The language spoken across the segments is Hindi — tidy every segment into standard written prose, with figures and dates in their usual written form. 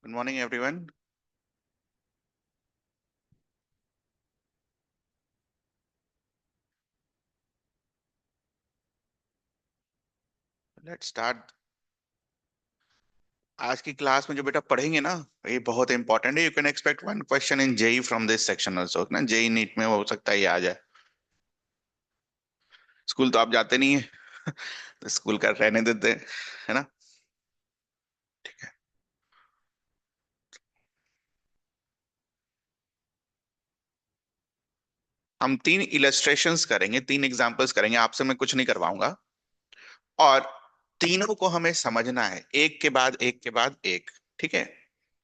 Good morning, everyone. Let's start. आज की क्लास में जो बेटा पढ़ेंगे ना, ये बहुत इंपॉर्टेंट है. You can expect one question in JEE from this section also ना. जेई नीट में हो सकता है ये आ जाए. स्कूल तो आप जाते नहीं है. तो स्कूल का रहने देते हैं, है ना. ठीक है. हम 3 इलस्ट्रेशंस करेंगे, 3 एग्जांपल्स करेंगे. आपसे मैं कुछ नहीं करवाऊंगा. और तीनों को हमें समझना है, एक के बाद एक के बाद एक. ठीक है.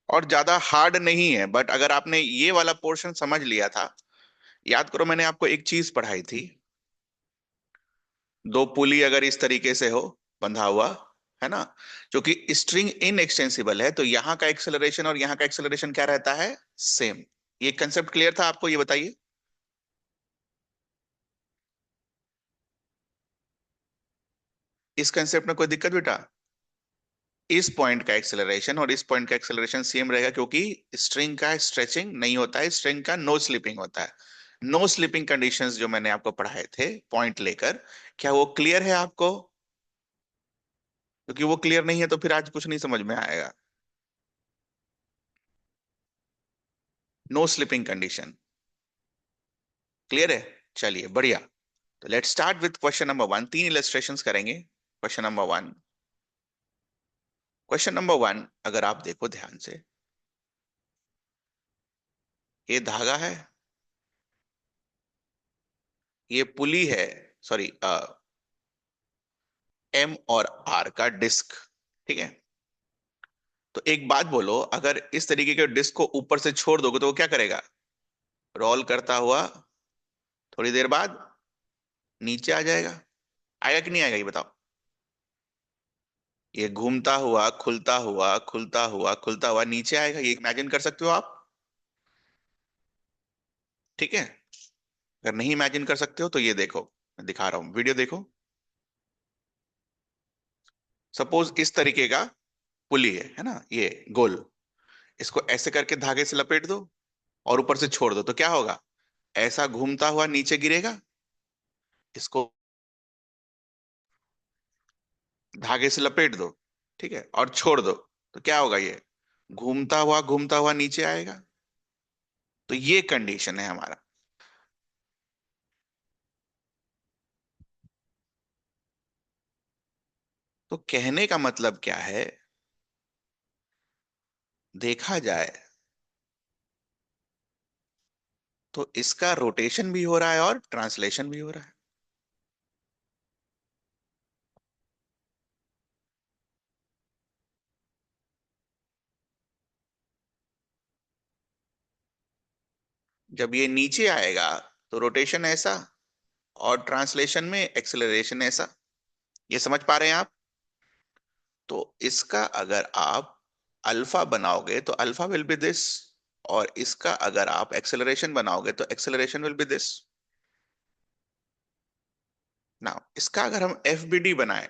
और ज्यादा हार्ड नहीं है, बट अगर आपने ये वाला पोर्शन समझ लिया था. याद करो, मैंने आपको एक चीज पढ़ाई थी. दो पुली अगर इस तरीके से हो, बंधा हुआ, है ना, जो कि स्ट्रिंग इनएक्सटेंसिबल है, तो यहाँ का एक्सेलरेशन और यहाँ का एक्सेलरेशन क्या रहता है? सेम. ये कंसेप्ट क्लियर था आपको? ये बताइए. इस कंसेप्ट में कोई दिक्कत बेटा? इस पॉइंट का एक्सेलरेशन और इस पॉइंट का एक्सेलरेशन सेम रहेगा, क्योंकि स्ट्रिंग का स्ट्रेचिंग नहीं होता है, स्ट्रिंग का नो स्लिपिंग होता है. नो स्लिपिंग कंडीशंस जो मैंने आपको पढ़ाए थे पॉइंट लेकर, क्या वो क्लियर है आपको? क्योंकि वो क्लियर नहीं है तो फिर आज कुछ नहीं समझ में आएगा. नो स्लिपिंग कंडीशन क्लियर है? चलिए बढ़िया. तो let's start with question number 1. 3 illustrations करेंगे. क्वेश्चन नंबर 1 अगर आप देखो ध्यान से, ये धागा है, ये पुली है, सॉरी, एम और आर का डिस्क. ठीक है. तो एक बात बोलो, अगर इस तरीके के डिस्क को ऊपर से छोड़ दोगे तो वो क्या करेगा? रोल करता हुआ थोड़ी देर बाद नीचे आ जाएगा. आएगा कि नहीं आएगा, ये बताओ. ये घूमता हुआ, खुलता हुआ, खुलता हुआ, खुलता हुआ नीचे आएगा. ये इमेजिन कर सकते हो आप? ठीक है. अगर नहीं इमेजिन कर सकते हो तो ये देखो, मैं दिखा रहा हूं, वीडियो देखो. सपोज इस तरीके का पुली है ना, ये गोल. इसको ऐसे करके धागे से लपेट दो और ऊपर से छोड़ दो तो क्या होगा? ऐसा घूमता हुआ नीचे गिरेगा. इसको धागे से लपेट दो, ठीक है, और छोड़ दो तो क्या होगा? ये घूमता हुआ नीचे आएगा. तो ये कंडीशन है हमारा. तो कहने का मतलब क्या है? देखा जाए तो इसका रोटेशन भी हो रहा है और ट्रांसलेशन भी हो रहा है. जब ये नीचे आएगा तो रोटेशन ऐसा, और ट्रांसलेशन में एक्सेलरेशन ऐसा. ये समझ पा रहे हैं आप? तो इसका अगर आप अल्फा बनाओगे तो अल्फा विल बी दिस, और इसका अगर आप एक्सेलरेशन बनाओगे तो एक्सेलरेशन विल बी दिस. ना, इसका अगर हम एफ बी डी बनाए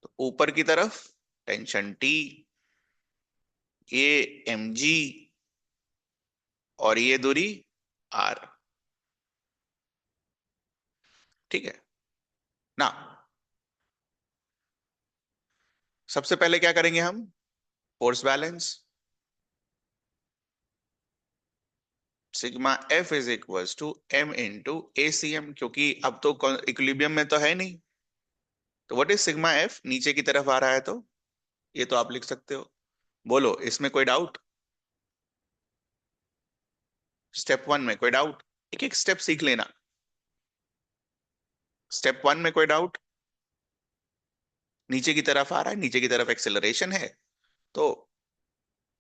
तो ऊपर की तरफ टेंशन टी, ये एम जी, और ये दूरी आर. ठीक है ना. सबसे पहले क्या करेंगे हम? Force balance. Sigma F is equals to M into A C M, क्योंकि अब तो इक्विलिब्रियम में तो है नहीं. तो व्हाट इज सिग्मा एफ? नीचे की तरफ आ रहा है तो ये तो आप लिख सकते हो. बोलो, इसमें कोई डाउट? स्टेप 1 में कोई डाउट? एक एक स्टेप सीख लेना. स्टेप 1 में कोई डाउट? नीचे की तरफ आ रहा है, नीचे की तरफ एक्सेलरेशन है, तो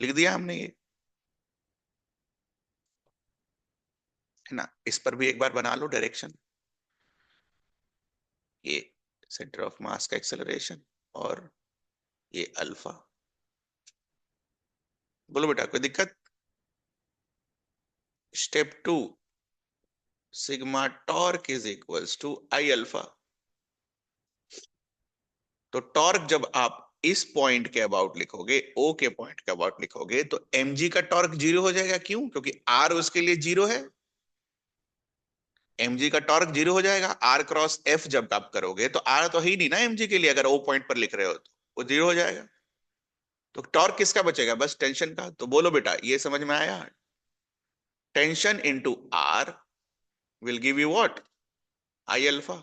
लिख दिया हमने ये, है ना. इस पर भी एक बार बना लो डायरेक्शन. ये सेंटर ऑफ मास का एक्सेलरेशन और ये अल्फा. बोलो बेटा, कोई दिक्कत? Step 2, sigma torque is equals to I alpha. तो टॉर्क जब आप इस पॉइंट के अबाउट लिखोगे, ओ के पॉइंट के अबाउट लिखोगे, तो mg का टॉर्क जीरो हो जाएगा। क्यों? क्योंकि आर उसके लिए जीरो है। mg का टॉर्क जीरो हो जाएगा। आर क्रॉस एफ जब आप करोगे तो आर तो है ही नहीं ना mg के लिए, अगर ओ पॉइंट पर लिख रहे हो तो वो जीरो हो जाएगा। तो टॉर्क किसका बचेगा? बस टेंशन का। तो बोलो बेटा, ये समझ में आया? Tension into R will give you what? I alpha.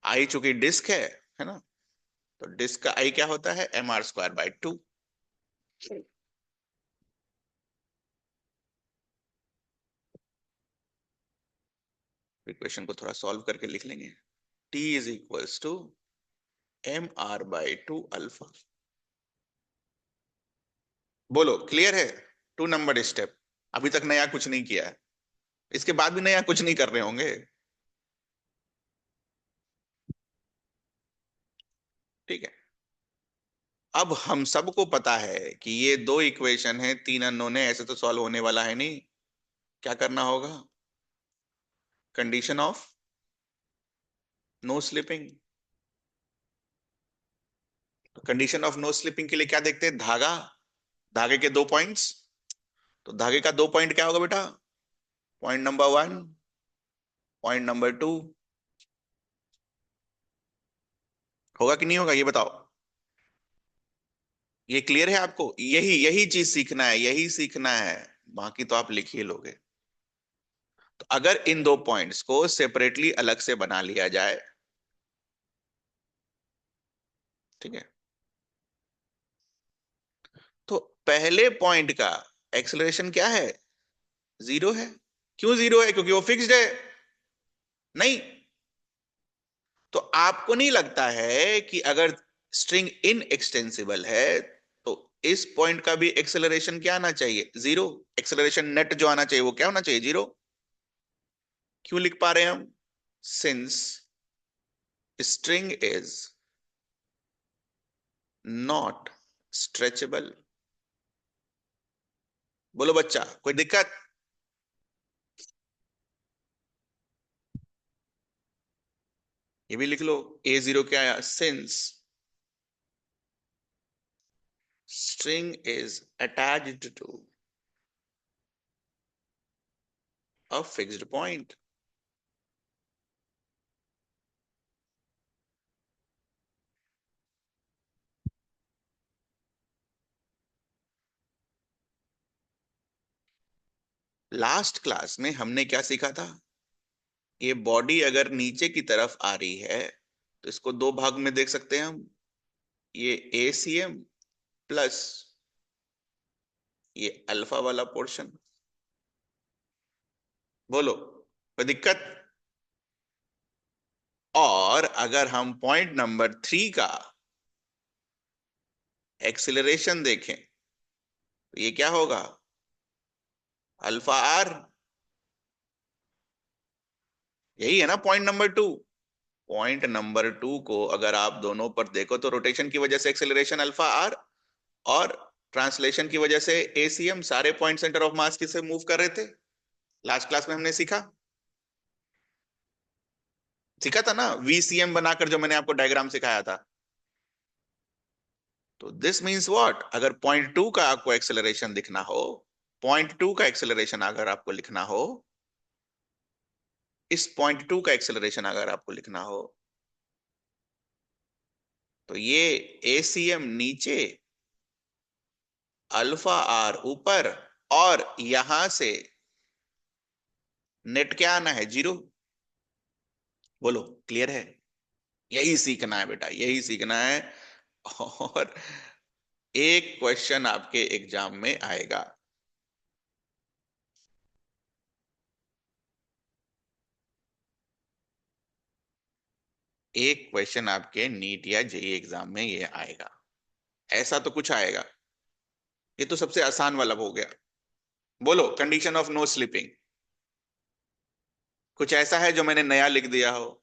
I चूंकि डिस्क है ना, तो डिस्क का आई क्या होता है? mr²/2। इक्वेशन को थोड़ा सॉल्व करके लिख लेंगे। t is equals to mr/2 alpha. बोलो क्लियर है? 2 नंबर स्टेप। अभी तक नया कुछ नहीं किया है, इसके बाद भी नया कुछ नहीं कर रहे होंगे। ठीक है। अब हम सबको पता है कि ये दो इक्वेशन है, 3 अननोन है, ऐसे तो सॉल्व होने वाला है नहीं। क्या करना होगा? Condition of no slipping. Condition of no slipping के लिए क्या देखते हैं? धागा, धागे के 2 पॉइंट्स। तो धागे का 2 पॉइंट क्या होगा बेटा? Point number 1, point number 2। होगा कि नहीं होगा ये बताओ? ये क्लियर है आपको? यही यही चीज सीखना है, यही सीखना है। बाकी तो आप लिख ही लोगे। तो अगर इन 2 पॉइंट्स को सेपरेटली अलग से बना लिया जाए, ठीक है, तो पहले पॉइंट का एक्सेलरेशन क्या है? जीरो है। क्यों जीरो है? क्योंकि वो फिक्स्ड है। नहीं, तो आपको नहीं लगता है कि अगर स्ट्रिंग इनएक्सटेंसिबल है तो इस पॉइंट का भी एक्सेलरेशन क्या आना चाहिए? जीरो। एक्सेलरेशन नेट जो आना चाहिए वो क्या होना चाहिए? जीरो। क्यों लिख पा रहे हैं हम? Since string is not stretchable. बोलो बच्चा, कोई दिक्कत? ये भी लिख लो। A0 क्या आया? Since string is attached to a fixed point। Last class में हमने क्या सीखा था? ये बॉडी अगर नीचे की तरफ आ रही है तो इसको दो भाग में देख सकते हैं हम। ये ACM प्लस ये अल्फा वाला पोर्शन। बोलो, कोई दिक्कत? और अगर हम पॉइंट नंबर 3 का एक्सिलरेशन देखें तो ये क्या होगा? Alpha R. यही है ना पॉइंट नंबर 2? पॉइंट नंबर 2 को अगर आप दोनों पर देखो तो रोटेशन की वजह से एक्सेलरेशन अल्फा आर, और ट्रांसलेशन की वजह से ACM। सारे पॉइंट सेंटर ऑफ मास किसे मूव कर रहे थे? लास्ट क्लास में हमने सीखा सीखा था ना, VCM बनाकर, जो मैंने आपको डायग्राम सिखाया था। तो दिस मींस व्हाट? अगर पॉइंट 2 का आपको एक्सेलरेशन दिखना हो, पॉइंट 2 का एक्सेलरेशन अगर आपको लिखना हो, इस पॉइंट 2 का एक्सेलरेशन अगर आपको लिखना हो, तो ये ACM नीचे, अल्फा आर ऊपर, और यहां से नेट क्या आना है? जीरो। बोलो क्लियर है? यही सीखना है बेटा, यही सीखना है। और एक क्वेश्चन आपके एग्जाम में आएगा। एक क्वेश्चन आपके नीट या जेई एग्जाम में ये आएगा। ऐसा तो कुछ आएगा। ये तो सबसे आसान वाला हो गया। बोलो कंडीशन ऑफ नो स्लिपिंग। कुछ ऐसा है जो मैंने नया लिख दिया हो?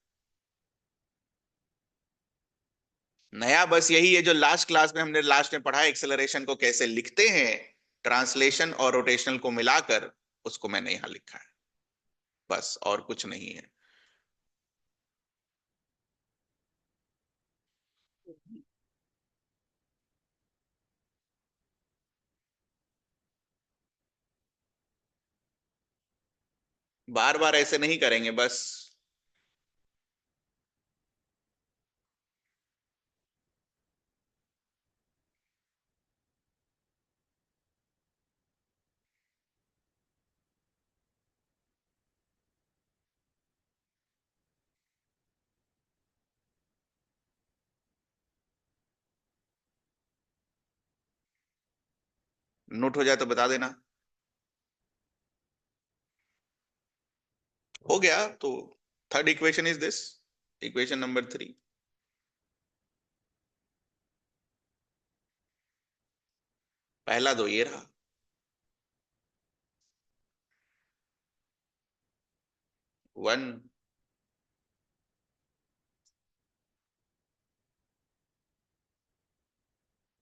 नया बस यही है जो लास्ट क्लास में हमने लास्ट में पढ़ा, एक्सेलरेशन को कैसे लिखते हैं, ट्रांसलेशन और रोटेशनल को मिलाकर, उसको मैंने यहां लिखा है। बस और कुछ नहीं है। बार बार ऐसे नहीं करेंगे बस। नोट हो जाए तो बता देना। हो गया तो third equation is this, equation number 3। पहला दो ये रहा। 1,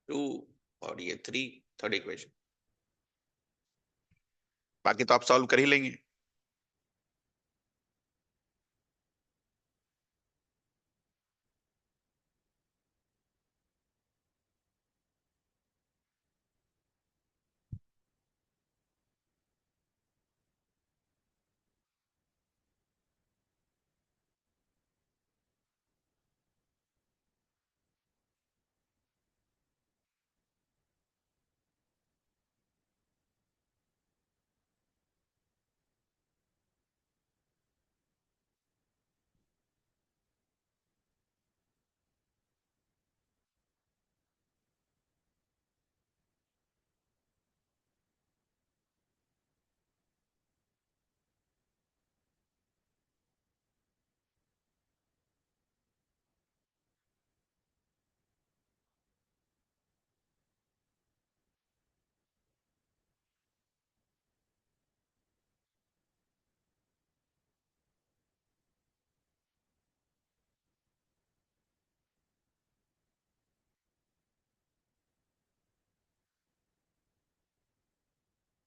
2 और ये 3, थर्ड इक्वेशन। बाकी तो आप सॉल्व कर ही लेंगे।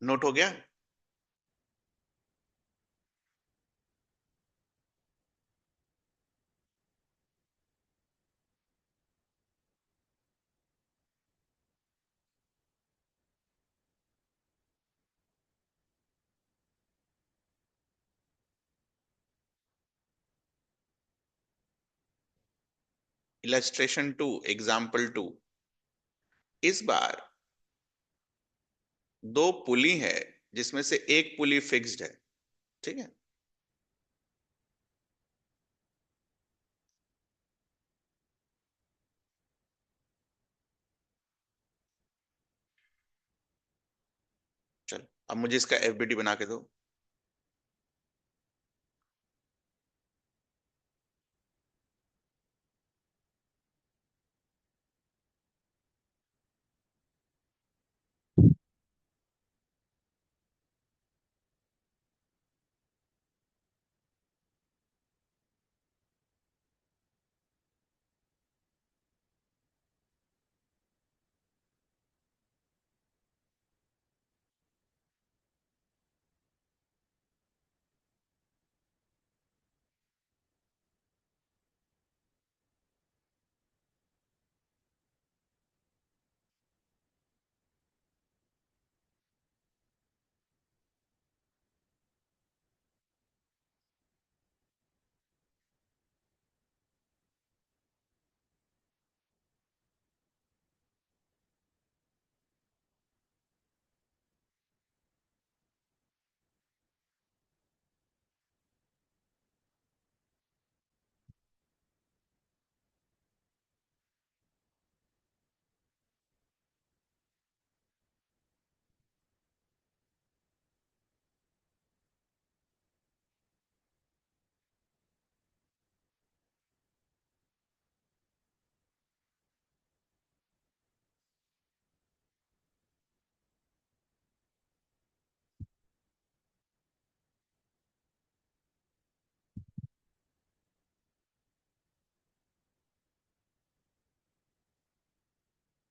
नोट हो गया। Illustration 2, example 2। इस बार दो पुली है जिसमें से एक पुली फिक्स्ड है। ठीक है। चलो अब मुझे इसका एफबीटी बना के दो।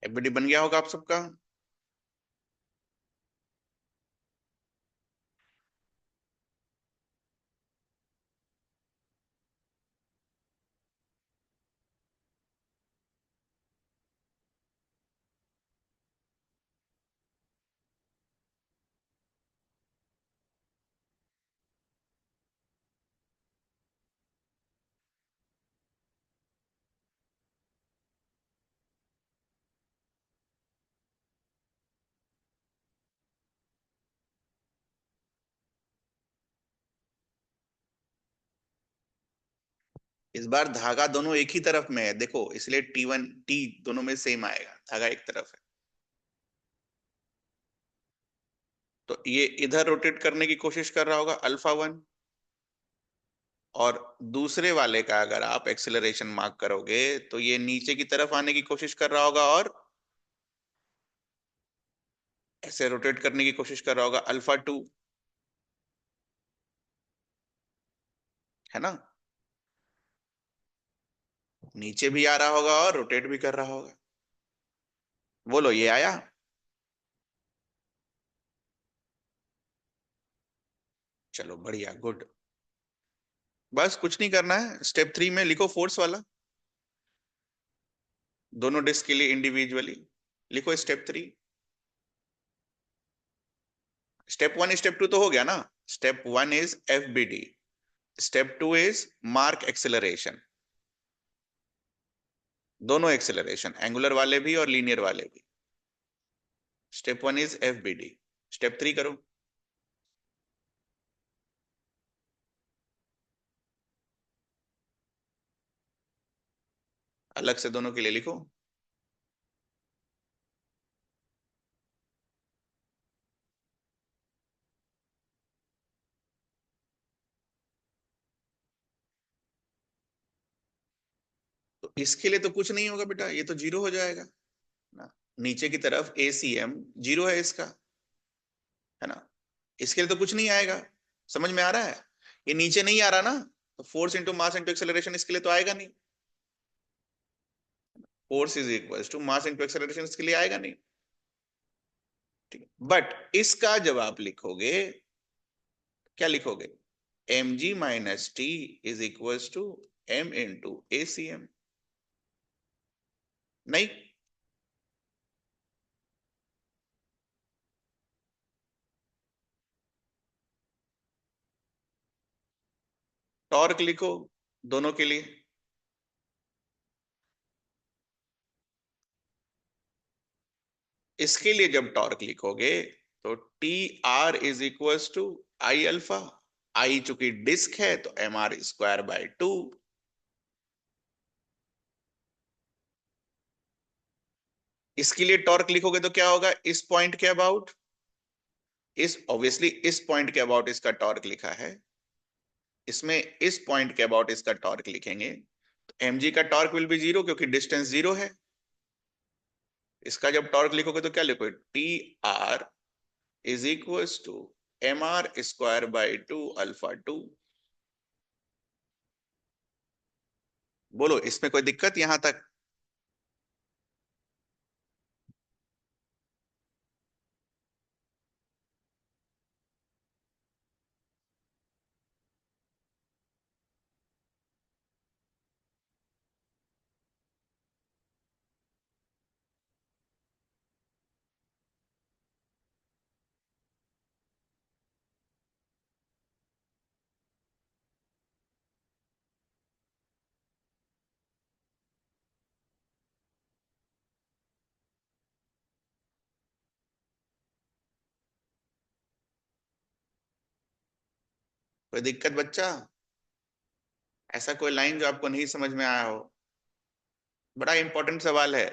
एफबीटी बन गया होगा आप सबका। इस बार धागा दोनों एक ही तरफ में है, देखो, इसलिए T1 T दोनों में सेम आएगा, धागा एक तरफ है। तो ये इधर रोटेट करने की कोशिश कर रहा होगा अल्फा 1, और दूसरे वाले का अगर आप एक्सेलरेशन मार्क करोगे तो ये नीचे की तरफ आने की कोशिश कर रहा होगा और ऐसे रोटेट करने की कोशिश कर रहा होगा अल्फा 2, है ना। नीचे भी आ रहा होगा और रोटेट भी कर रहा होगा। बोलो, ये आया। चलो बढ़िया, गुड। बस कुछ नहीं करना है, स्टेप 3 में लिखो फोर्स वाला, दोनों डिस्क के लिए इंडिविजुअली लिखो स्टेप 3। स्टेप 1 स्टेप 2 तो हो गया ना। Step 1 is FBD, step 2 is mark acceleration, दोनों एक्सेलरेशन, एंगुलर वाले भी और लीनियर वाले भी। Step 1 is FBD। स्टेप 3 करो। अलग से दोनों के लिए लिखो। तो इसके लिए तो कुछ नहीं होगा बेटा, ये तो जीरो हो जाएगा ना। नीचे की तरफ ACM जीरो है इसका, है ना। इसके लिए तो कुछ नहीं आएगा, समझ में आ रहा है। ये नीचे नहीं आ रहा ना, तो force into mass into acceleration इसके लिए तो आएगा नहीं। Force is equal to mass into acceleration इसके लिए आएगा नहीं। ठीक है, बट इसका जब आप लिखोगे, क्या लिखोगे? mg - t is equal to m into ACM। नहीं, टॉर्क लिखो दोनों के लिए। इसके लिए जब टॉर्क लिखोगे तो Tr = I अल्फा। आई चूंकि डिस्क है तो mr² 2। इसके लिए टॉर्क लिखोगे तो क्या होगा, इस पॉइंट के अबाउट, इस ऑब्वियसली इस पॉइंट के अबाउट इसका टॉर्क लिखा है, इसमें इस पॉइंट के अबाउट इसका टॉर्क लिखेंगे तो mg का टॉर्क विल बी जीरो, क्योंकि डिस्टेंस जीरो है। इसका जब टॉर्क लिखोगे तो क्या लिखोगे, Tr = mr² 2 अल्फा 2। बोलो, इसमें कोई दिक्कत यहां तक? कोई दिक्कत बच्चा? ऐसा कोई लाइन जो आपको नहीं समझ में आया हो? बड़ा इंपॉर्टेंट सवाल है।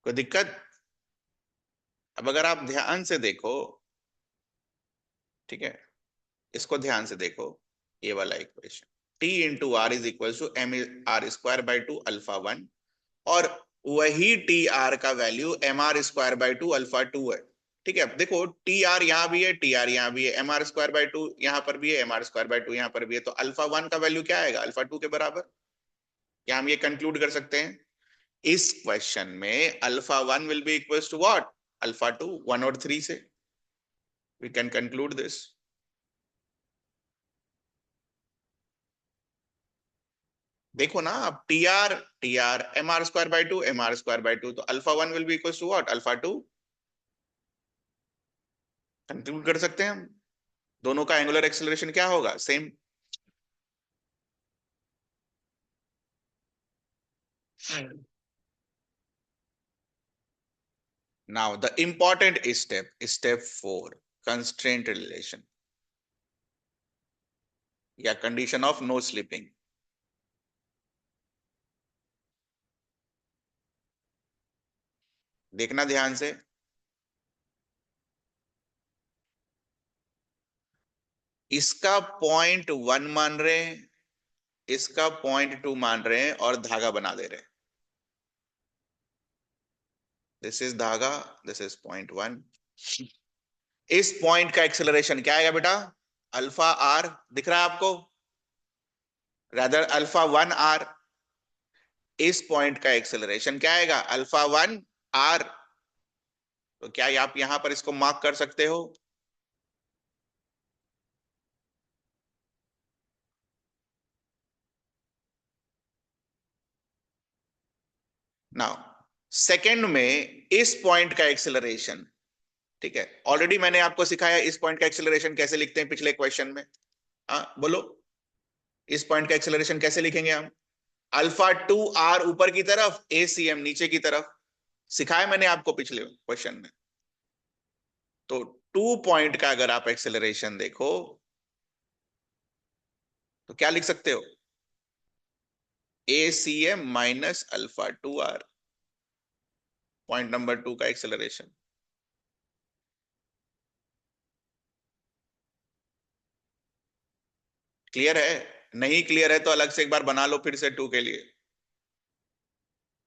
कोई दिक्कत? अब अगर आप ध्यान से देखो, ठीक है, इसको ध्यान से देखो, ये वाला equation, T × R = mr² 2 alpha 1, और वही Tr का वैल्यू mr² 2 अल्फा 2 है। ठीक है, अब देखो, Tr यहाँ भी है, Tr यहाँ भी है, mr² 2 यहाँ पर भी है, mr² 2 यहाँ पर भी है, तो अल्फा 1 का वैल्यू क्या आएगा, अल्फा 2 के बराबर। क्या हम ये कंक्लूड कर सकते हैं इस क्वेश्चन में, alpha 1 will be equal to what, alpha 2, 1 और 3 से वी कैन कंक्लूड दिस। देखो ना अब, टी आर mr² by 2 तो alpha one will be equal to what, alpha two. Conclude कर सकते हैं हम, दोनों का एंगुलर एक्सेलरेशन क्या होगा, same. Now the important step, step 4, constraint relation या कंडीशन ऑफ नो स्लिपिंग। देखना ध्यान से, इसका पॉइंट वन मान रहे हैं, इसका पॉइंट टू मान रहे हैं और धागा बना दे रहे हैं। दिस इज धागा, दिस इज पॉइंट वन। इस पॉइंट का एक्सेलरेशन क्या आएगा बेटा, अल्फा आर, दिख रहा है आपको, रादर अल्फा वन आर। इस पॉइंट का एक्सेलरेशन क्या आएगा, अल्फा वन आर। तो क्या आप यहां पर इसको मार्क कर सकते हो? नाउ सेकंड में इस पॉइंट का एक्सेलरेशन, ठीक है, ऑलरेडी मैंने आपको सिखाया इस पॉइंट का एक्सेलरेशन कैसे लिखते हैं पिछले क्वेश्चन में। हाँ बोलो, इस पॉइंट का एक्सेलरेशन कैसे लिखेंगे हम? अल्फा टू आर ऊपर की तरफ, ए सी एम नीचे की तरफ, सिखाया मैंने आपको पिछले क्वेश्चन में। तो टू पॉइंट का अगर आप एक्सेलरेशन देखो तो क्या लिख सकते हो, A C M minus alpha two R, point number two का एक्सेलरेशन। क्लियर है? नहीं क्लियर है तो अलग से एक बार बना लो फिर से टू के लिए।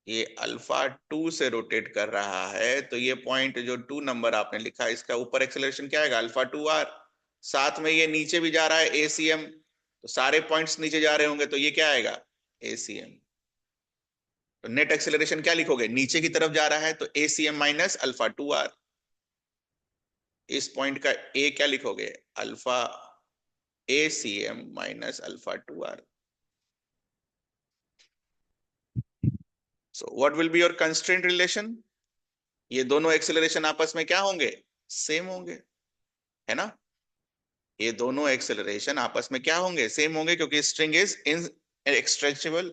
ये अल्फा टू से रोटेट कर रहा है तो ये पॉइंट जो टू नंबर आपने लिखा है इसका ऊपर एक्सेलरेशन क्या आएगा, अल्फा टू आर। साथ में ये नीचे भी जा रहा है एसीएम, तो सारे पॉइंट्स नीचे जा रहे होंगे तो ये क्या आएगा, एसीएम। तो नेट एक्सेलरेशन क्या लिखोगे, नीचे की तरफ जा रहा है तो ACM minus alpha two r. इस पॉइंट का ए क्या लिखोगे, alpha ACM minus alpha two r. So what will be your constraint relation? ये दोनों एक्सेलरेशन आपस में क्या होंगे, सेम होंगे, है ना। ये दोनों एक्सेलरेशन आपस में क्या होंगे, सेम होंगे, क्योंकि string is inextensible,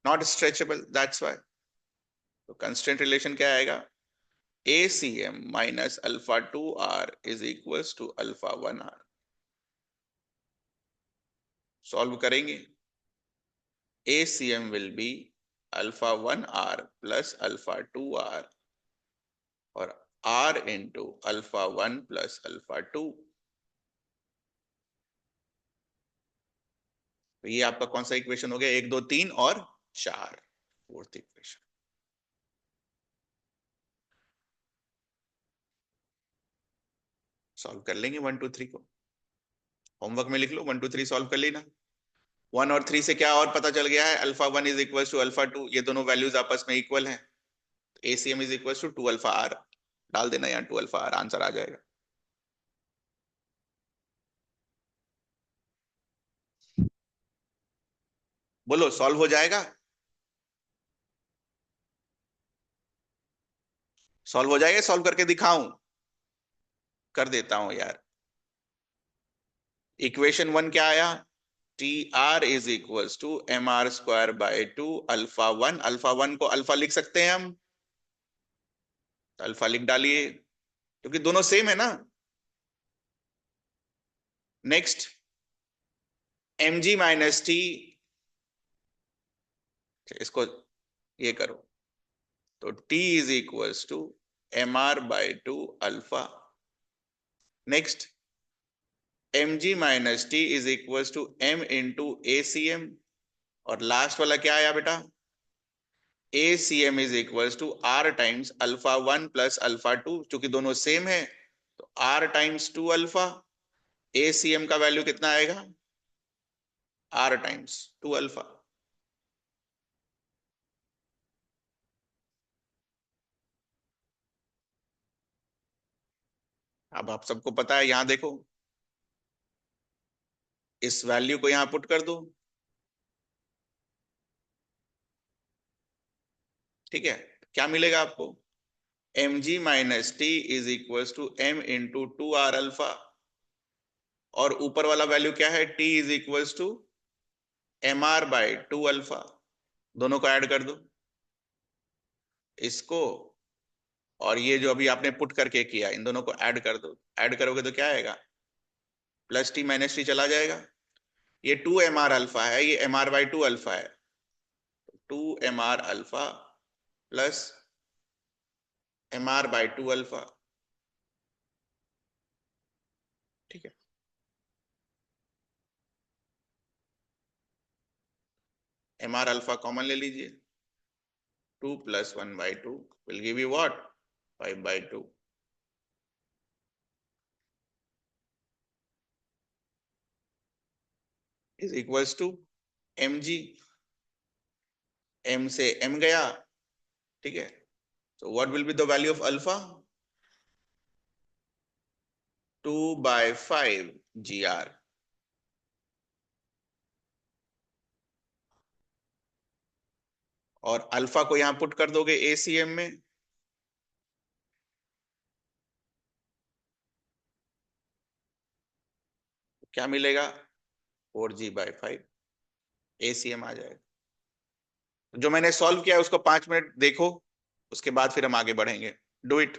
not stretchable, that's why. तो कंस्ट्रेंट रिलेशन क्या आएगा, ACM minus alpha two R is equals to alpha one R. Solve करेंगे, ACM will be alpha one R plus alpha two R और R into alpha one plus alpha two. तो ये आपका कौन सा इक्वेशन हो गया, एक दो तीन और चार, फोर्थ इक्वेशन। सॉल्व कर लेंगे वन टू थ्री को, होमवर्क में लिख लो, वन टू थ्री सॉल्व कर लेना। वन और थ्री से क्या और पता चल गया है, alpha one is equal to alpha two, ये दोनों वैल्यूज आपस में इक्वल हैं। ACM is equal to two alpha r, डाल देना यहाँ टू अल्फा आर, आंसर आ जाएगा। बोलो सॉल्व हो जाएगा, सॉल्व हो जाएगा, सॉल्व करके दिखाऊं? कर देता हूं यार। इक्वेशन वन क्या आया, t r is equal to mr² by 2 alpha one. Alpha one को अल्फा लिख सकते हैं हम, अल्फा लिख डालिए क्योंकि दोनों सेम है ना। नेक्स्ट mg - t, इसको ये करो, तो t is equals to mr/2 alpha. Next mg - t is equals to m into ACM। और लास्ट वाला क्या आया बेटा, ACM is equals to r times alpha one plus alpha two, चूंकि दोनों सेम है तो r times two alpha. ACM का वैल्यू कितना आएगा, r टाइम्स टू अल्फा। अब आप सबको पता है, यहां देखो, इस वैल्यू को यहां पुट कर दो, ठीक है, क्या मिलेगा आपको? mg - t = m × 2r alpha, और ऊपर वाला वैल्यू क्या है? t = mr/2 alpha. दोनों को ऐड कर दो, इसको और ये जो अभी आपने पुट करके किया, इन दोनों को ऐड कर दो। ऐड करोगे तो क्या आएगा? +t - t चला जाएगा। ये 2mr अल्फा है, ये mr/2 अल्फा है। 2mr alpha plus mr/2 alpha. ठीक है, mr अल्फा कॉमन ले लीजिए। 2 + 1/2 will give you what? 5/2 is equals to mg। m से m गया, ठीक है। So what will be the value of alpha? 2/5 gr। और अल्फा को यहां पुट कर दोगे एसीएम में, क्या मिलेगा? 4g/5 एसीएम आ जाएगा। जो मैंने सॉल्व किया है उसको 5 मिनट देखो, उसके बाद फिर हम आगे बढ़ेंगे। Do it.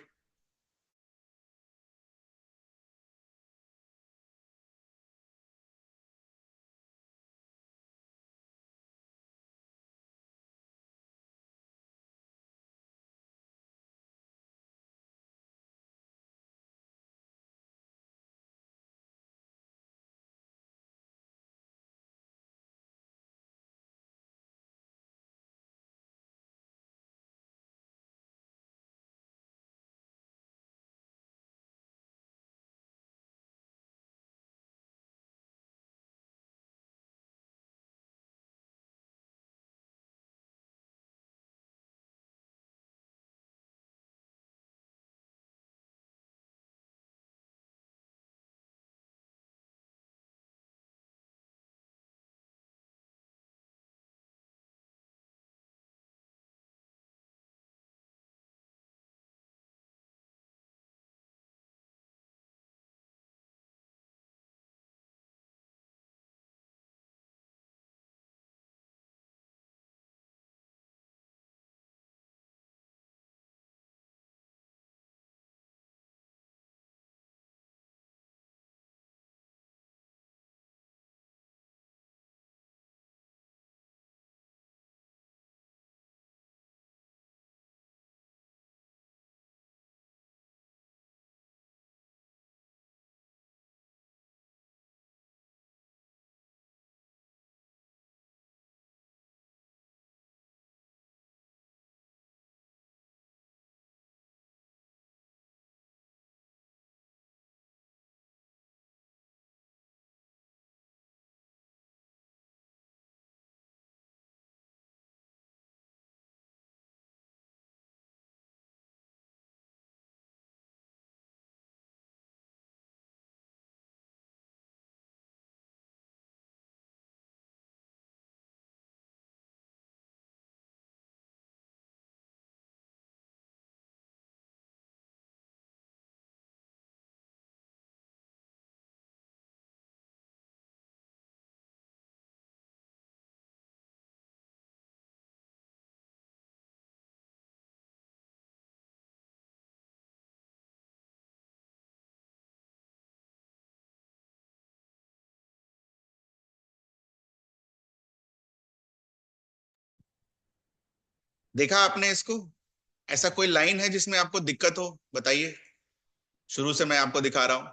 देखा आपने इसको? ऐसा कोई लाइन है जिसमें आपको दिक्कत हो? बताइए। शुरू से मैं आपको दिखा रहा हूं।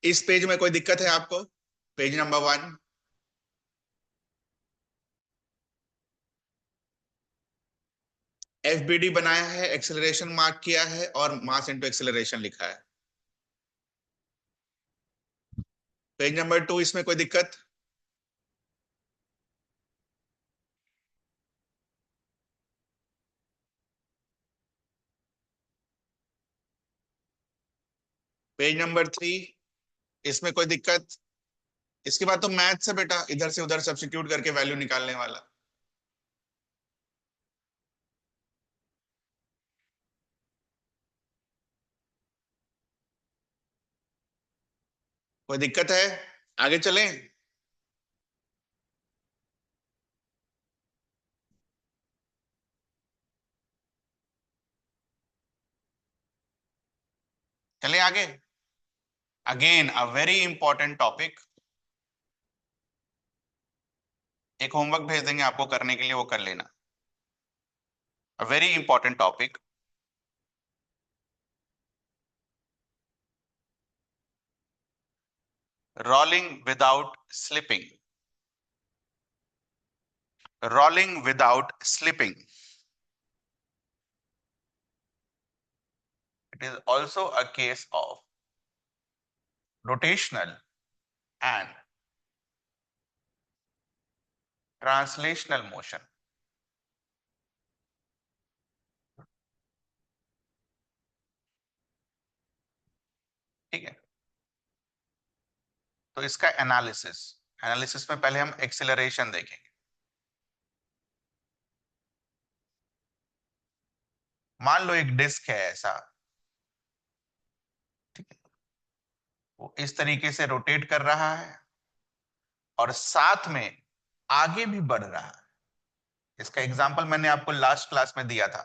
इस पेज में कोई दिक्कत है आपको? Page number 1। एफबीडी बनाया है, एक्सेलरेशन मार्क किया है और मास इनटू एक्सेलरेशन लिखा है। पेज नंबर 2, इसमें कोई दिक्कत? पेज नंबर 3, इसमें कोई दिक्कत? इसके बाद तो मैथ से बेटा, इधर से उधर सब्स्टिट्यूट करके वैल्यू निकालने वाला। कोई दिक्कत है? आगे चलें? चलें आगे। Again a very important topic. एक होमवर्क भेज देंगे आपको करने के लिए, वो कर लेना। A very important topic. Rolling without slipping. Rolling without slipping. It is also a case of rotational and translational motion। ठीक है, तो इसका एनालिसिस, एनालिसिस में पहले हम एक्सेलरेशन देखेंगे। मान लो एक डिस्क है ऐसा, ठीक है, वो इस तरीके से रोटेट कर रहा है और साथ में आगे भी बढ़ रहा है। इसका एग्जांपल मैंने आपको लास्ट क्लास में दिया था,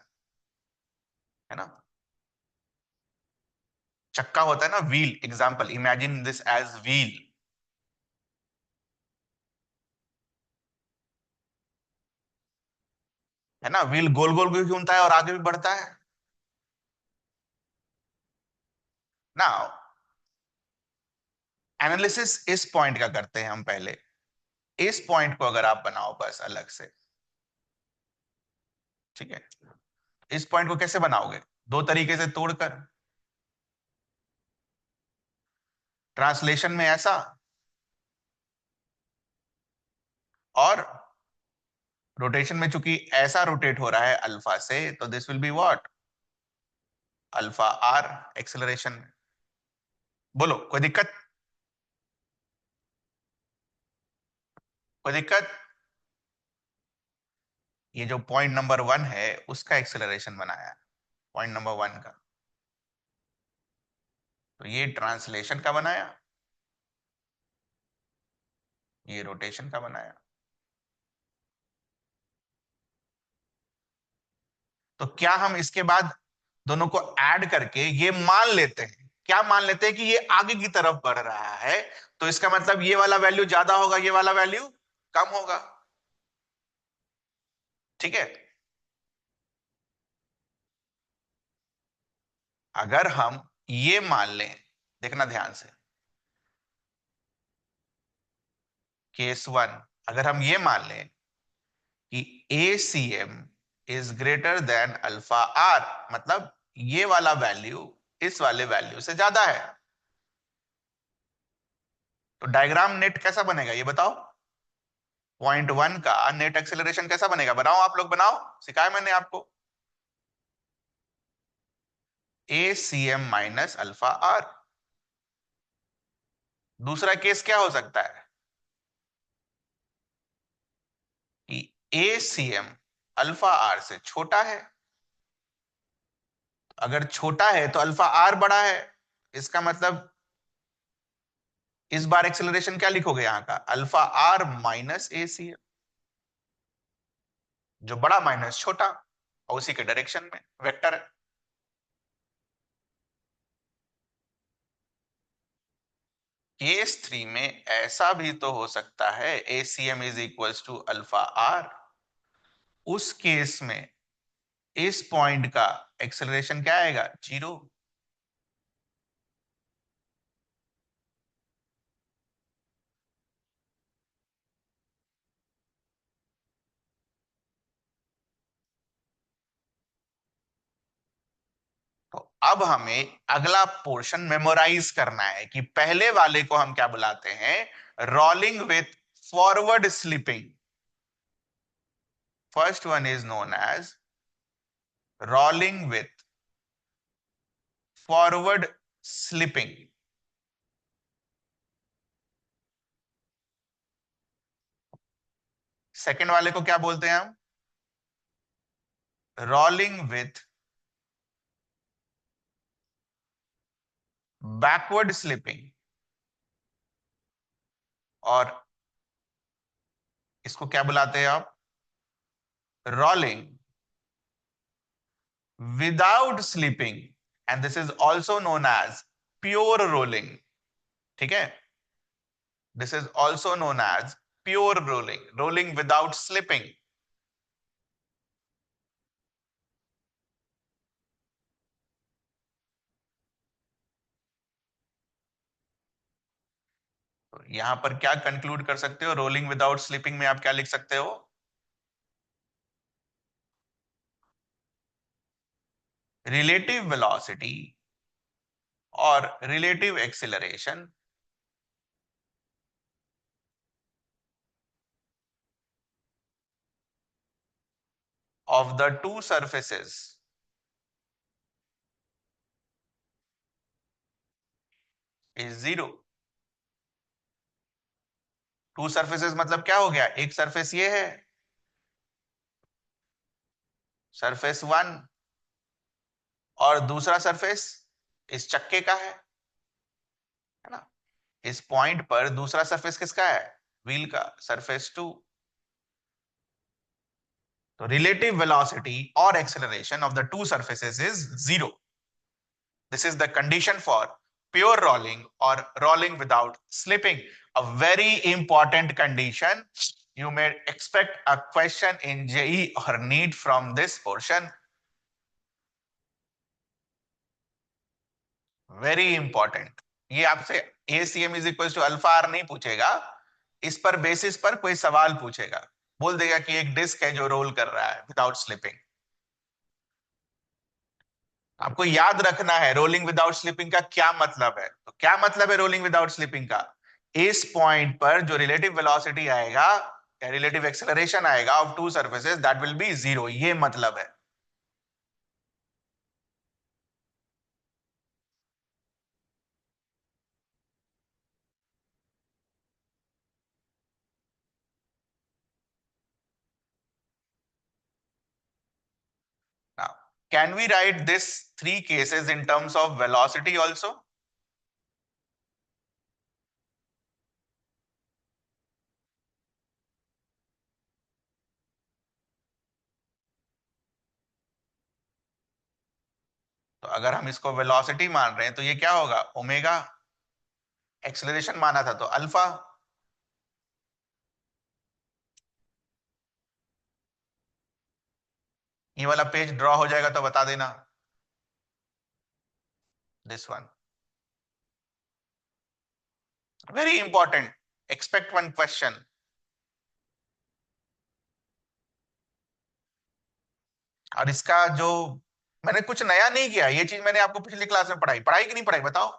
है ना। चक्का होता है ना, wheel. Example, imagine this as wheel. है ना, व्हील गोल गोल भी घूमता है और आगे भी बढ़ता है ना। एनालिसिस इस पॉइंट का करते हैं हम पहले। इस पॉइंट को अगर आप बनाओ बस अलग से, ठीक है, इस पॉइंट को कैसे बनाओगे? दो तरीके से तोड़कर। ट्रांसलेशन में ऐसा, और रोटेशन में चूंकि ऐसा रोटेट हो रहा है अल्फा से, तो this will be what, alpha r acceleration में। बोलो कोई दिक्कत? कोई दिक्कत? ये जो पॉइंट नंबर 1 है उसका एक्सेलरेशन बनाया, पॉइंट नंबर 1 का। तो ये ट्रांसलेशन का बनाया, ये रोटेशन का बनाया। तो क्या हम इसके बाद दोनों को ऐड करके ये मान लेते हैं, क्या मान लेते हैं कि ये आगे की तरफ बढ़ रहा है, तो इसका मतलब ये वाला वैल्यू ज्यादा होगा, ये वाला वैल्यू कम होगा। ठीक है, अगर हम ये मान लें, देखना ध्यान से, केस 1, अगर हम ये मान लें कि ACM is greater than alpha r, मतलब ये वाला वैल्यू इस वाले वैल्यू से ज्यादा है, तो डायग्राम नेट कैसा बनेगा ये बताओ? पॉइंट 1 का नेट एक्सेलरेशन कैसा बनेगा? बनाओ, आप लोग बनाओ, सिखाया मैंने आपको। ACM minus alpha r. दूसरा केस क्या हो सकता है कि ACM अल्फा आर से छोटा है। अगर छोटा है तो अल्फा आर बड़ा है, इसका मतलब इस बार एक्सेलरेशन क्या लिखोगे यहां का? अल्फा आर माइनस ACM, जो बड़ा माइनस छोटा, और उसी के डायरेक्शन में वेक्टर है। केस 3 में ऐसा भी तो हो सकता है ACM is equals to alpha r. उस केस में इस पॉइंट का एक्सेलरेशन क्या आएगा? 0। तो अब हमें अगला पोर्शन मेमोराइज करना है कि पहले वाले को हम क्या बुलाते हैं? Rolling with forward slipping. First one is known as rolling with forward slipping. Second वाले को क्या बोलते हैं हम? Rolling with backward slipping. और इसको क्या बुलाते हैं आप? Rolling without slipping, and this is also known as pure rolling. ठीक है, this is also known as pure rolling, rolling without slipping. तो यहां पर क्या कंक्लूड कर सकते हो? रोलिंग विदाउट स्लीपिंग में आप क्या लिख सकते हो? रिलेटिव वेलोसिटी और relative acceleration of the two surfaces is zero। To surfaces मतलब क्या हो गया? एक सरफेस ये है, सरफेस वन, और दूसरा सरफेस इस चक्के का है ना? इस पॉइंट पर दूसरा सरफेस किसका है? व्हील का, सरफेस टू। तो रिलेटिव वेलोसिटी और acceleration of the two surfaces is zero. This is the condition for pure rolling or rolling without slipping. A very important condition. You may expect a question in JE or NEET from this portion. Very important. ये आपसे ACM is equals to alpha r नहीं पूछेगा, इस पर बेसिस पर कोई सवाल पूछेगा, बोल देगा कि एक डिस्क है जो रोल कर रहा है विदाउट स्लिपिंग। आपको याद रखना है रोलिंग विदाउट स्लिपिंग का क्या मतलब है। तो क्या मतलब है रोलिंग विदाउट स्लिपिंग का? इस पॉइंट पर जो रिलेटिव वेलोसिटी आएगा या रिलेटिव एक्सेलरेशन आएगा of to surfaces, that will be zero, ये मतलब है। Now, can we write this three cases in terms of velocity also? तो अगर हम इसको वेलोसिटी मान रहे हैं तो ये क्या होगा? ओमेगा। एक्सेलरेशन माना था तो अल्फा। ये वाला पेज ड्रॉ हो जाएगा तो बता देना। This one very important, expect one question. और इसका जो, मैंने कुछ नया नहीं किया, ये चीज मैंने आपको पिछली क्लास में पढ़ाई, पढ़ाई कि नहीं पढ़ाई बताओ?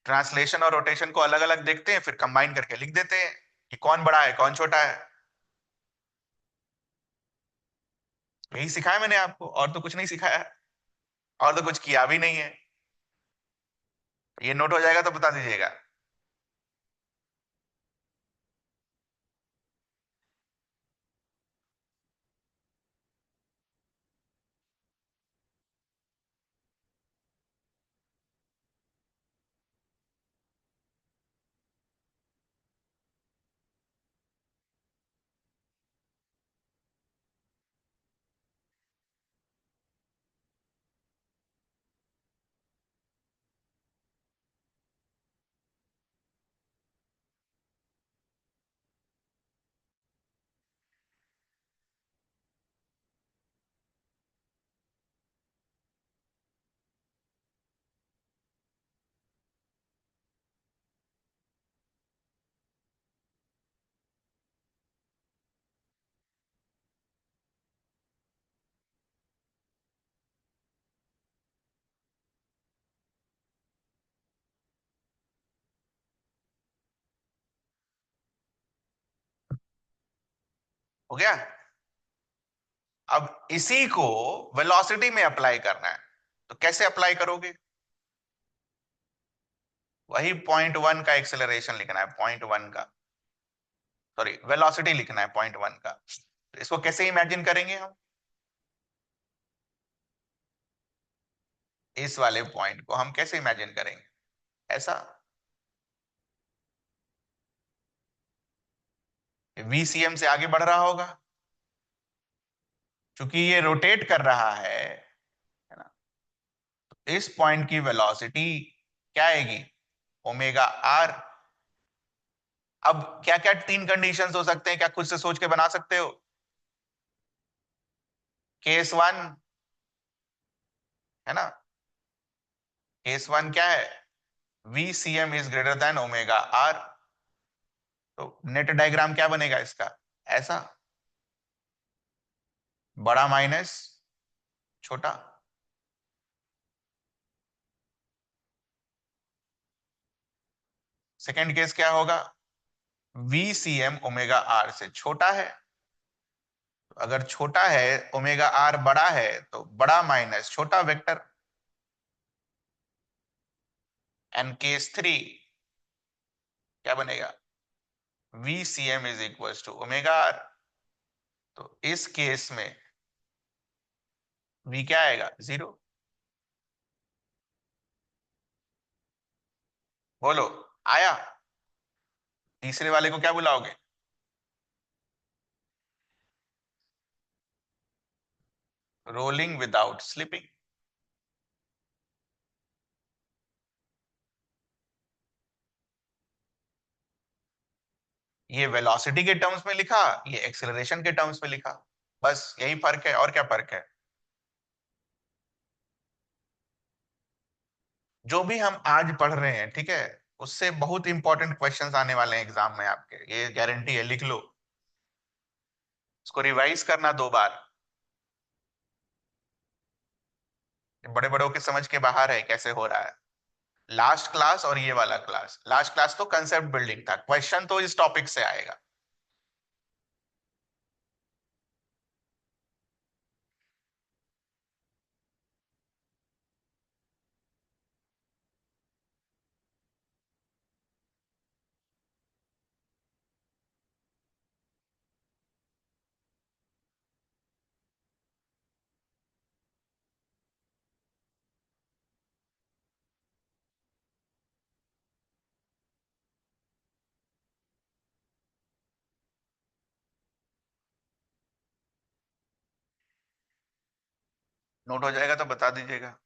ट्रांसलेशन और रोटेशन को अलग अलग देखते हैं, फिर कंबाइन करके लिख देते हैं कि कौन बड़ा है कौन छोटा है। यही सिखाया मैंने आपको, और तो कुछ नहीं सिखाया, और तो कुछ किया भी नहीं है। ये नोट हो जाएगा तो बता दीजिएगा। हो गया? अब इसी को वेलोसिटी में अप्लाई करना है, तो कैसे अप्लाई करोगे? वही पॉइंट वन का एक्सेलरेशन लिखना है, पॉइंट वन का, सॉरी वेलोसिटी लिखना है पॉइंट वन का। तो इसको कैसे इमेजिन करेंगे हम? इस वाले पॉइंट को हम कैसे इमेजिन करेंगे? ऐसा, VCM से आगे बढ़ रहा होगा, क्योंकि ये रोटेट कर रहा है ना। तो इस पॉइंट की वेलोसिटी क्या आएगी, ओमेगा आर। अब क्या क्या तीन कंडीशंस हो सकते हैं, क्या खुद से सोच के बना सकते हो? केस वन है ना, केस वन क्या है, VCM is greater than omega r. तो नेट डायग्राम क्या बनेगा इसका, ऐसा, बड़ा माइनस छोटा। सेकेंड केस क्या होगा, VCM ओमेगा आर से छोटा है। तो अगर छोटा है, ओमेगा आर बड़ा है, तो बड़ा माइनस छोटा वेक्टर। एंड केस थ्री क्या बनेगा, VCM is equal to omega r. तो इस केस में V क्या आएगा, जीरो। बोलो, आया? तीसरे वाले को क्या बुलाओगे, रोलिंग विदाउट स्लिपिंग। ये वेलोसिटी के टर्म्स में लिखा, ये एक्सेलरेशन के टर्म्स में लिखा, बस यही फर्क है, और क्या फर्क है। जो भी हम आज पढ़ रहे हैं, ठीक है, उससे बहुत इंपॉर्टेंट क्वेश्चंस आने वाले हैं एग्जाम में आपके, ये गारंटी है, लिख लो। इसको रिवाइज करना दो बार, बड़े बड़ों के समझ के बाहर है कैसे हो रहा है। लास्ट क्लास और ये वाला क्लास, लास्ट क्लास तो कंसेप्ट बिल्डिंग था, क्वेश्चन तो इस टॉपिक से आएगा। नोट हो जाएगा तो बता दीजिएगा।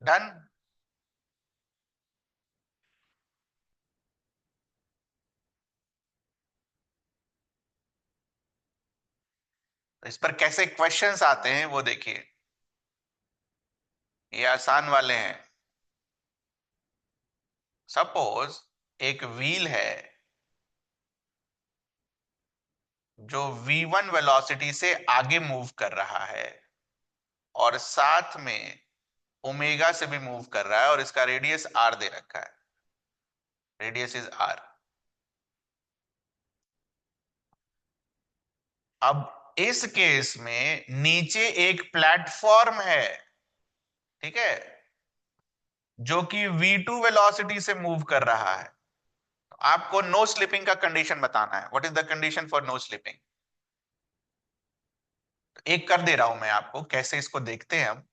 डन। तो इस पर कैसे क्वेश्चंस आते हैं वो देखिए, ये आसान वाले हैं। सपोज एक व्हील है जो v1 वेलोसिटी से आगे मूव कर रहा है और साथ में ओमेगा से भी मूव कर रहा है, और इसका रेडियस r दे रखा है, रेडियस इज r। अब इस केस में नीचे एक प्लेटफॉर्म है, ठीक है, जो कि v2 वेलोसिटी से मूव कर रहा है। तो आपको नो स्लिपिंग का कंडीशन बताना है। What is the condition for no slipping? एक कर दे रहा हूं मैं आपको, कैसे इसको देखते हैं हम।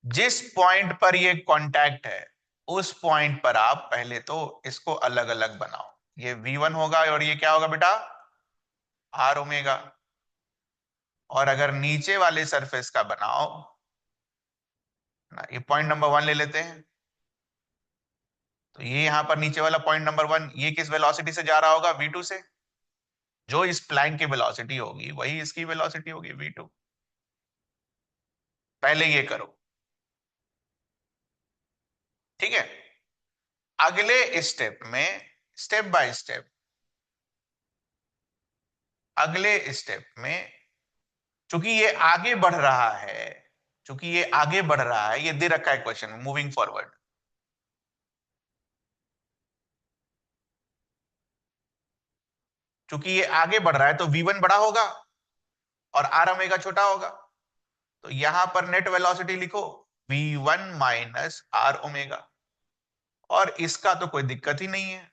जिस पॉइंट पर ये कांटेक्ट है उस पॉइंट पर आप पहले तो इसको अलग अलग बनाओ। ये v1 होगा और ये क्या होगा बेटा, r ओमेगा। और अगर नीचे वाले सरफेस का बनाओ ना, ये पॉइंट नंबर 1 ले लेते हैं। तो ये यहां पर नीचे वाला पॉइंट नंबर 1, ये किस वेलोसिटी से जा रहा होगा, v2 से। जो इस प्लैंक की वेलोसिटी होगी वही इसकी वेलोसिटी होगी, v2। पहले ये करो, ठीक है। अगले स्टेप में, स्टेप बाय स्टेप, अगले स्टेप में, चूंकि ये आगे बढ़ रहा है, चूंकि ये आगे बढ़ रहा है, ये दे रखा है क्वेश्चन, मूविंग फॉरवर्ड। चूंकि ये आगे बढ़ रहा है तो v1 बड़ा होगा और r ओमेगा छोटा होगा। तो यहां पर नेट वेलोसिटी लिखो v1 माइनस r ओमेगा। और इसका तो कोई दिक्कत ही नहीं है,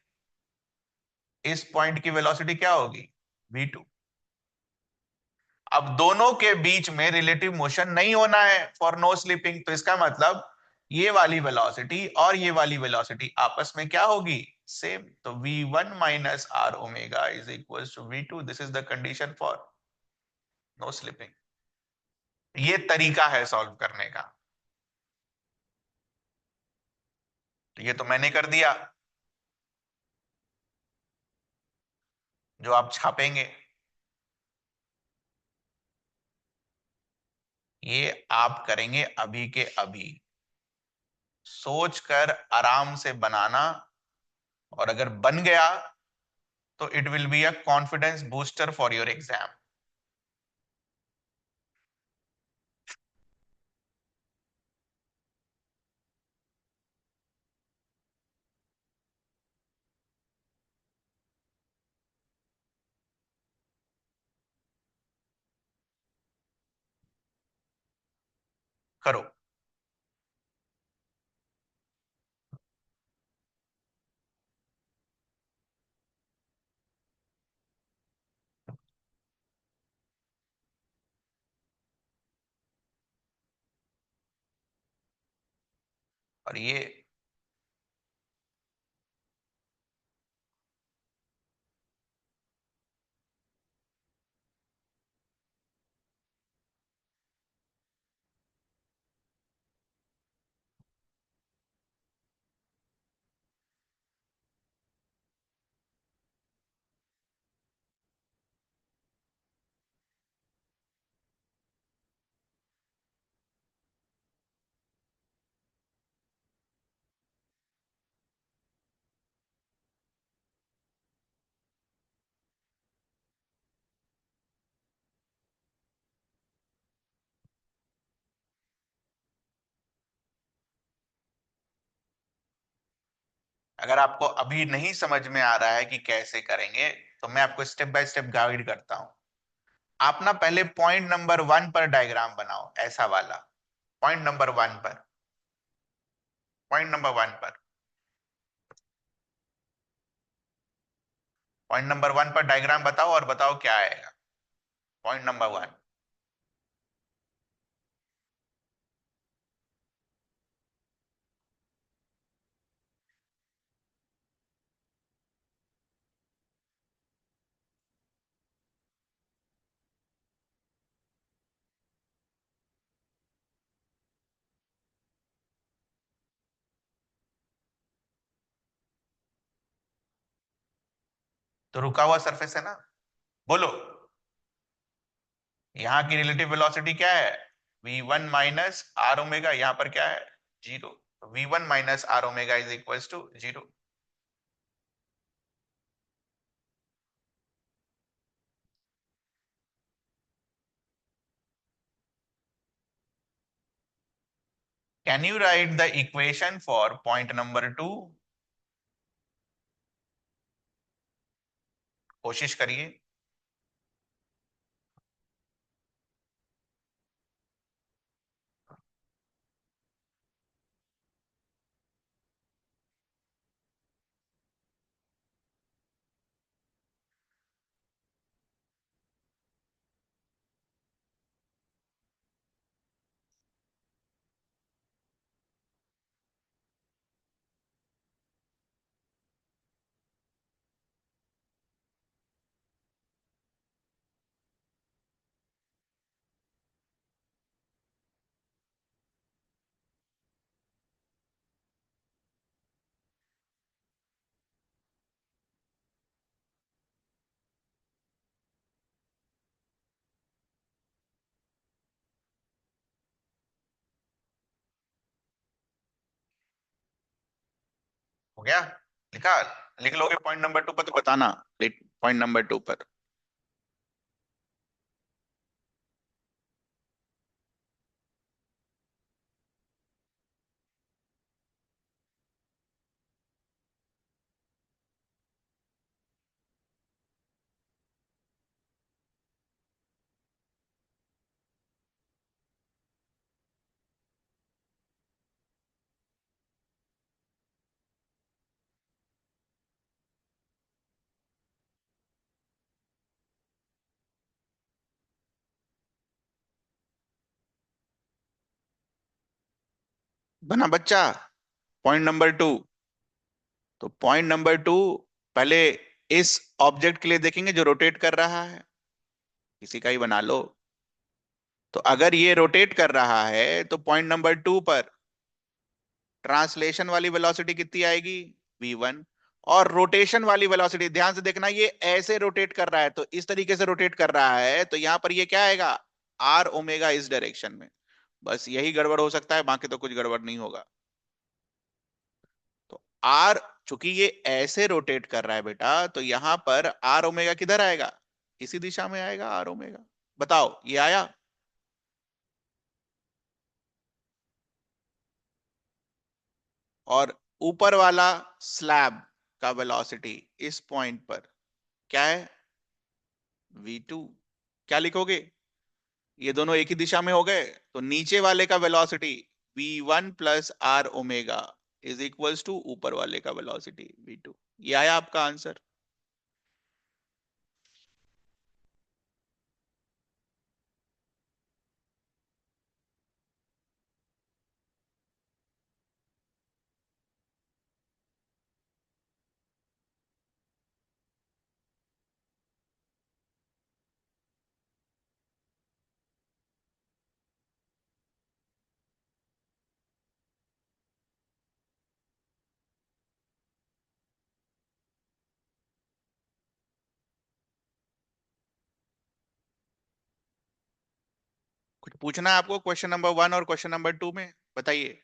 इस पॉइंट की वेलोसिटी क्या होगी, v2। अब दोनों के बीच में रिलेटिव मोशन नहीं होना है फॉर नो स्लिपिंग, तो इसका मतलब ये वाली वेलोसिटी और ये वाली वेलोसिटी आपस में क्या होगी, सेम। तो v1 minus r omega is equal to v2। This is the condition for no slipping. ये तरीका है सॉल्व करने का। तो ये तो मैंने कर दिया, जो आप छापेंगे ये आप करेंगे अभी के अभी, सोच कर आराम से बनाना। और अगर बन गया तो it will be a confidence booster for your exam. करो। और अगर आपको अभी नहीं समझ में आ रहा है कि कैसे करेंगे, तो मैं आपको स्टेप बाय स्टेप गाइड करता हूं। आप ना पहले पॉइंट नंबर 1 पर डायग्राम बनाओ, ऐसा वाला। पॉइंट नंबर 1 पर, पॉइंट नंबर 1 पर, पॉइंट नंबर 1 पर डायग्राम बताओ और बताओ क्या आएगा। Point number 1। तो रुका हुआ सरफेस है ना, बोलो। यहाँ की रिलेटिव वेलोसिटी क्या है? v1 माइनस आर ओमेगा, यहाँ पर क्या है? Zero. v1 minus r omega is equal to zero. Can you write the equation for point number 2? कोशिश करिए। हो गया? लिखा? लिख लोगे पॉइंट नंबर 2 पर तो बताना। पॉइंट नंबर 2 पर। बना बच्चा? Point number 2। तो पॉइंट नंबर 2, पहले इस ऑब्जेक्ट के लिए देखेंगे जो रोटेट कर रहा है। किसी का ही बना लो। तो अगर ये रोटेट कर रहा है तो पॉइंट नंबर 2 पर ट्रांसलेशन वाली वेलोसिटी कितनी आएगी? v1। और रोटेशन वाली वेलोसिटी ध्यान से देखना, ये ऐसे रोटेट कर रहा है तो इस तरीके से रोटेट कर रहा है, तो यहां पर ये क्या आएगा? आर ओमेगा इस डायरेक्शन में। बस यही गड़बड़ हो सकता है, बाकी तो कुछ गड़बड़ नहीं होगा। तो आर, चूंकि ये ऐसे रोटेट कर रहा है बेटा, तो यहां पर आर ओमेगा किधर आएगा? इसी दिशा में आएगा आर ओमेगा। बताओ, ये आया? और ऊपर वाला स्लैब का वेलोसिटी इस पॉइंट पर क्या है? v2। क्या लिखोगे? ये दोनों एक ही दिशा में हो गए, तो नीचे वाले का velocity v1 plus r omega is equals to ऊपर वाले का वेलोसिटी v2। ये आया आपका आंसर। कुछ पूछना है आपको क्वेश्चन नंबर 1 और क्वेश्चन नंबर 2 में? बताइए।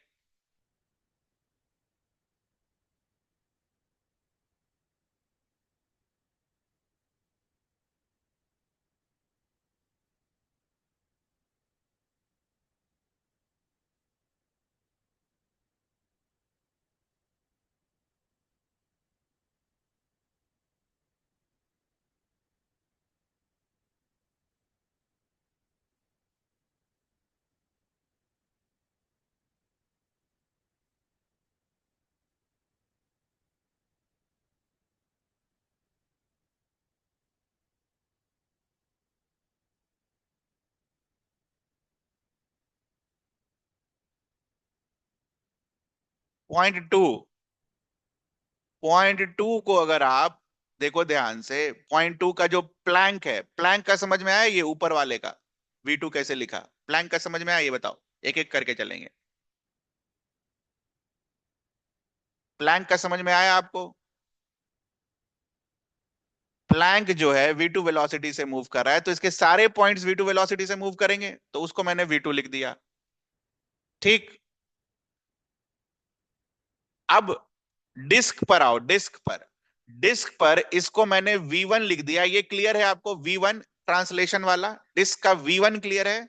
पॉइंट 2। पॉइंट 2 को अगर आप देखो ध्यान से, पॉइंट 2 का जो प्लैंक है, प्लैंक का समझ में आया? ये ऊपर वाले का v2 कैसे लिखा, प्लैंक का समझ में आया? ये बताओ, एक एक करके चलेंगे। प्लैंक का समझ में आया आपको? प्लैंक जो है V2 वेलोसिटी से मूव कर रहा है, तो इसके सारे पॉइंट्स V2 वेलोसिटी से मूव करेंगे, तो उसको मैंने V2 लिख दिया। ठीक। अब डिस्क पर आओ, डिस्क पर। डिस्क पर इसको मैंने V1 लिख दिया। ये क्लियर है आपको? V1 ट्रांसलेशन वाला डिस्क का V1 क्लियर है?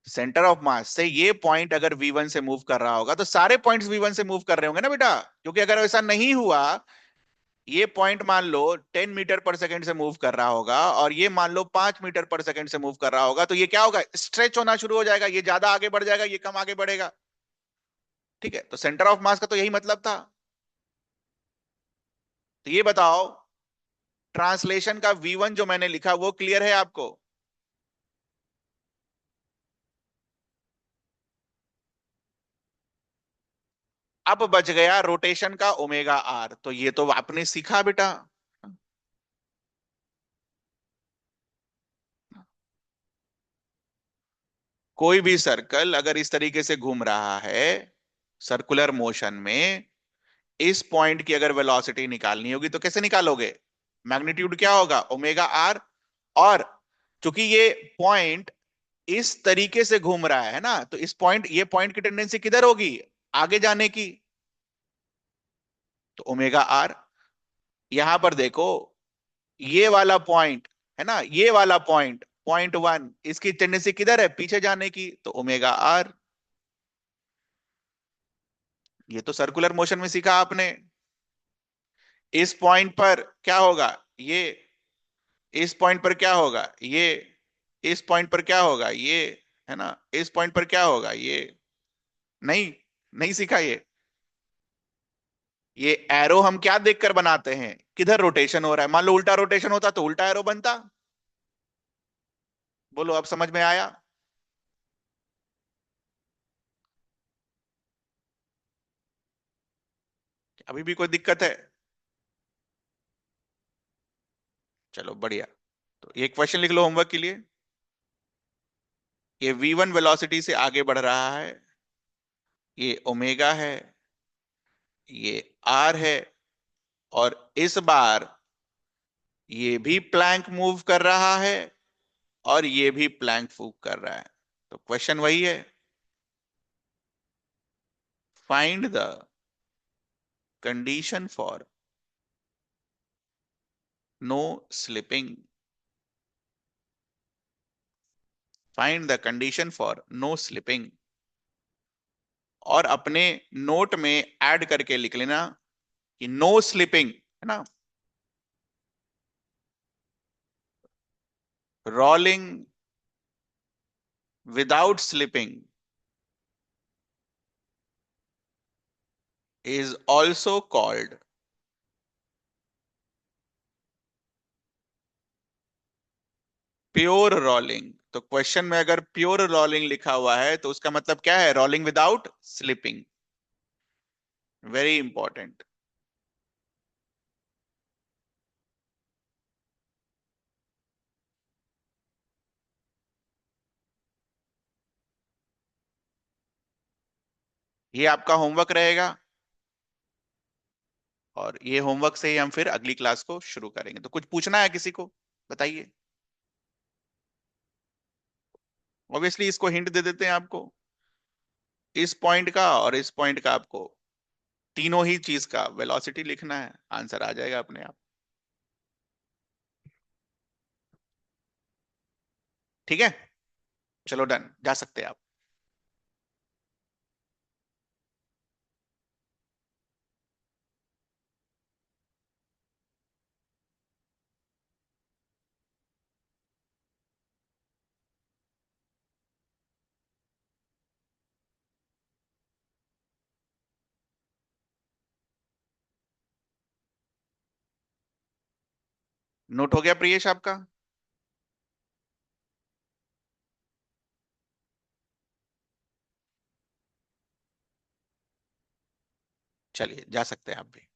सेंटर ऑफ मास से ये पॉइंट अगर V1 से मूव कर रहा होगा, तो सारे पॉइंट्स V1 से मूव कर रहे होंगे ना बेटा, क्योंकि अगर ऐसा नहीं हुआ, ये पॉइंट मान लो 10 मीटर पर सेकंड से मूव कर रहा होगा और ये मान लो 5 मीटर पर सेकंड से मूव कर रहा होगा, तो ये क्या होगा? स्ट्रेच होना शुरू हो जाएगा, ये ज्यादा आगे बढ़ जाएगा, ये कम आगे बढ़ेगा। ठीक है, तो सेंटर ऑफ मास का तो यही मतलब था। तो ये बताओ, ट्रांसलेशन का V1 जो मैंने लिखा वो क्लियर है आपको? अब बच गया रोटेशन का ओमेगा आर, तो ये तो आपने सीखा बेटा। कोई भी सर्कल अगर इस तरीके से घूम रहा है सर्कुलर मोशन में, इस पॉइंट की अगर वेलोसिटी निकालनी होगी तो कैसे निकालोगे? मैग्नीट्यूड क्या होगा? Omega r. और चूंकि ये पॉइंट इस तरीके से घूम रहा है ना, तो इस पॉइंट ये पॉइंट की टेंडेंसी किधर होगी? आगे जाने की। तो ओमेगा आर। यहां पर देखो, ये वाला पॉइंट है ना, ये वाला पॉइंट पॉइंट 1, इसकी टेंडेंसी किधर है? पीछे जाने की, तो ओमेगा आर। ये तो सर्कुलर मोशन में सीखा आपने। इस पॉइंट पर क्या होगा? ये। इस पॉइंट पर क्या होगा? ये। इस पॉइंट पर क्या होगा? ये। है ना? इस पॉइंट पर क्या होगा? ये। नहीं, नहीं सीखा ये एरो हम क्या देखकर बनाते हैं? किधर रोटेशन हो रहा है? मान लो उल्टा रोटेशन होता तो उल्टा एरो बनता। बोलो, अब समझ में आया? अभी भी कोई दिक्कत है? चलो बढ़िया। तो ये क्वेश्चन लिख लो होमवर्क के लिए। ये V1 वेलोसिटी से आगे बढ़ रहा है, ये ओमेगा है, ये आर है, और इस बार ये भी प्लैंक मूव कर रहा है और ये भी प्लैंक मूव कर रहा है। तो क्वेश्चन वही है, find the condition for no slipping. Find the condition for no slipping. और अपने नोट में ऐड करके लिख लेना कि नो स्लिपिंग, है ना, rolling without slipping is also called pure rolling. तो क्वेश्चन में अगर प्योर रोलिंग लिखा हुआ है तो उसका मतलब क्या है? Rolling without slipping. Very important. ये आपका होमवर्क रहेगा, और ये होमवर्क से ही हम फिर अगली क्लास को शुरू करेंगे। तो कुछ पूछना है किसी को? बताइए। ऑब्वियसली इसको हिंट दे देते हैं आपको। इस पॉइंट का और इस पॉइंट का आपको तीनों ही चीज का वेलोसिटी लिखना है, आंसर आ जाएगा अपने आप। ठीक है, चलो डन, जा सकते हैं आप। नोट हो गया प्रियेश आपका? चलिए, जा सकते हैं आप भी।